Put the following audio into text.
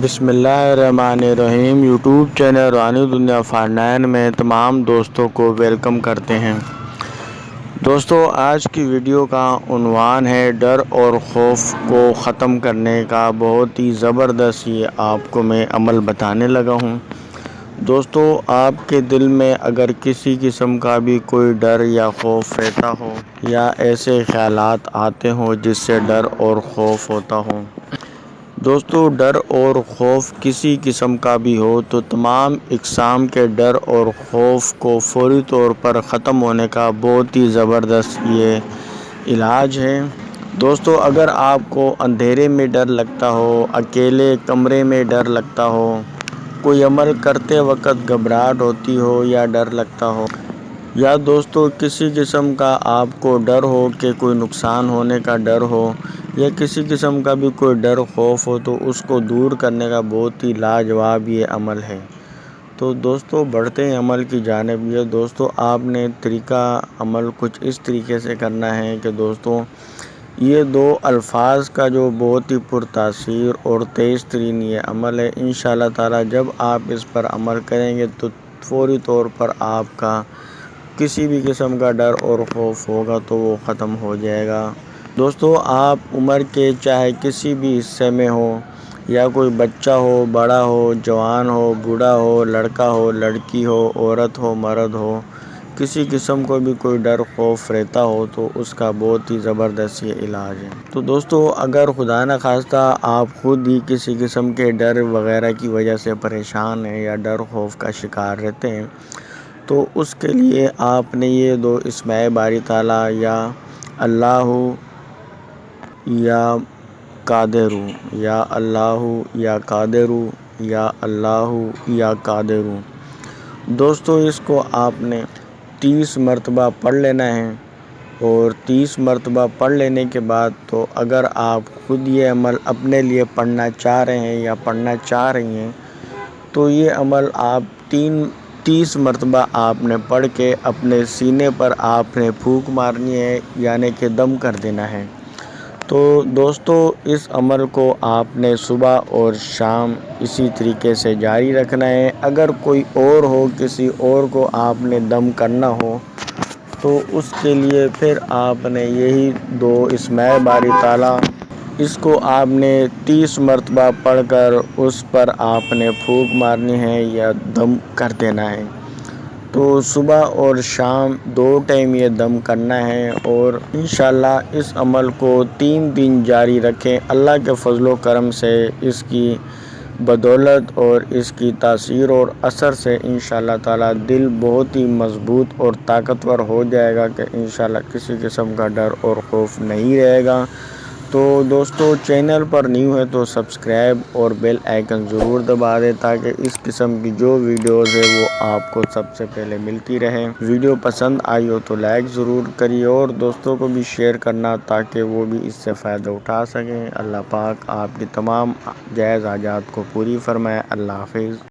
بسم اللہ الرحمن الرحیم۔ یوٹیوب چینل روحانی دنیا فارنائن میں تمام دوستوں کو ویلکم کرتے ہیں۔ دوستو، آج کی ویڈیو کا عنوان ہے ڈر اور خوف کو ختم کرنے کا بہت ہی زبردست یہ آپ کو میں عمل بتانے لگا ہوں۔ دوستو، آپ کے دل میں اگر کسی قسم کا بھی کوئی ڈر یا خوف رہتا ہو یا ایسے خیالات آتے ہوں جس سے ڈر اور خوف ہوتا ہو، دوستو ڈر اور خوف کسی قسم کا بھی ہو تو تمام اقسام کے ڈر اور خوف کو فوری طور پر ختم ہونے کا بہت ہی زبردست یہ علاج ہے۔ دوستو، اگر آپ کو اندھیرے میں ڈر لگتا ہو، اکیلے کمرے میں ڈر لگتا ہو، کوئی عمل کرتے وقت گھبراہٹ ہوتی ہو یا ڈر لگتا ہو، یا دوستو کسی قسم کا آپ کو ڈر ہو کہ کوئی نقصان ہونے کا ڈر ہو یا کسی قسم کا بھی کوئی ڈر خوف ہو، تو اس کو دور کرنے کا بہت ہی لاجواب یہ عمل ہے۔ تو دوستو بڑھتے ہیں عمل کی جانب۔ یہ دوستو آپ نے طریقہ عمل کچھ اس طریقے سے کرنا ہے کہ دوستو یہ دو الفاظ کا جو بہت ہی پرتاثیر اور تیز ترین یہ عمل ہے، انشاءاللہ تعالی جب آپ اس پر عمل کریں گے تو فوری طور پر آپ کا کسی بھی قسم کا ڈر اور خوف ہوگا تو وہ ختم ہو جائے گا۔ دوستو، آپ عمر کے چاہے کسی بھی حصے میں ہو، یا کوئی بچہ ہو، بڑا ہو، جوان ہو، بوڑھا ہو، لڑکا ہو، لڑکی ہو، عورت ہو، مرد ہو، کسی قسم کو بھی کوئی ڈر خوف رہتا ہو تو اس کا بہت ہی زبردست یہ علاج ہے۔ تو دوستو اگر خدا نخواستہ آپ خود ہی کسی قسم کے ڈر وغیرہ کی وجہ سے پریشان ہیں یا ڈر خوف کا شکار رہتے ہیں تو اس کے لیے آپ نے یہ دو اسماء باری تعالی یا اللہ یا قادر، یا اللہ یا قادر، یا اللہ یا قادر، دوستو اس کو آپ نے 30 مرتبہ پڑھ لینا ہے۔ اور 30 مرتبہ پڑھ لینے کے بعد تو اگر آپ خود یہ عمل اپنے لیے پڑھنا چاہ رہے ہیں یا پڑھنا چاہ رہی ہیں تو یہ عمل آپ 30 مرتبہ آپ نے پڑھ کے اپنے سینے پر آپ نے پھونک مارنی ہے، یعنی کہ دم کر دینا ہے۔ تو دوستو اس عمل کو آپ نے صبح اور شام اسی طریقے سے جاری رکھنا ہے۔ اگر کوئی اور ہو، کسی اور کو آپ نے دم کرنا ہو تو اس کے لیے پھر آپ نے یہی دو اسماء باری تعالی اس کو آپ نے 30 مرتبہ پڑھ کر اس پر آپ نے پھونک مارنی ہے یا دم کر دینا ہے۔ تو صبح اور شام دو ٹائم یہ دم کرنا ہے اور انشاءاللہ اس عمل کو 3 دن جاری رکھیں۔ اللہ کے فضل و کرم سے اس کی بدولت اور اس کی تاثیر اور اثر سے انشاءاللہ تعالی دل بہت ہی مضبوط اور طاقتور ہو جائے گا کہ انشاءاللہ کسی قسم کا ڈر اور خوف نہیں رہے گا۔ تو دوستو چینل پر نیو ہے تو سبسکرائب اور بیل آئیکن ضرور دبا دیں تاکہ اس قسم کی جو ویڈیوز ہے وہ آپ کو سب سے پہلے ملتی رہیں۔ ویڈیو پسند آئی ہو تو لائک ضرور کریے اور دوستوں کو بھی شیئر کرنا تاکہ وہ بھی اس سے فائدہ اٹھا سکیں۔ اللہ پاک آپ کی تمام جائز حاجات کو پوری فرمائے۔ اللہ حافظ۔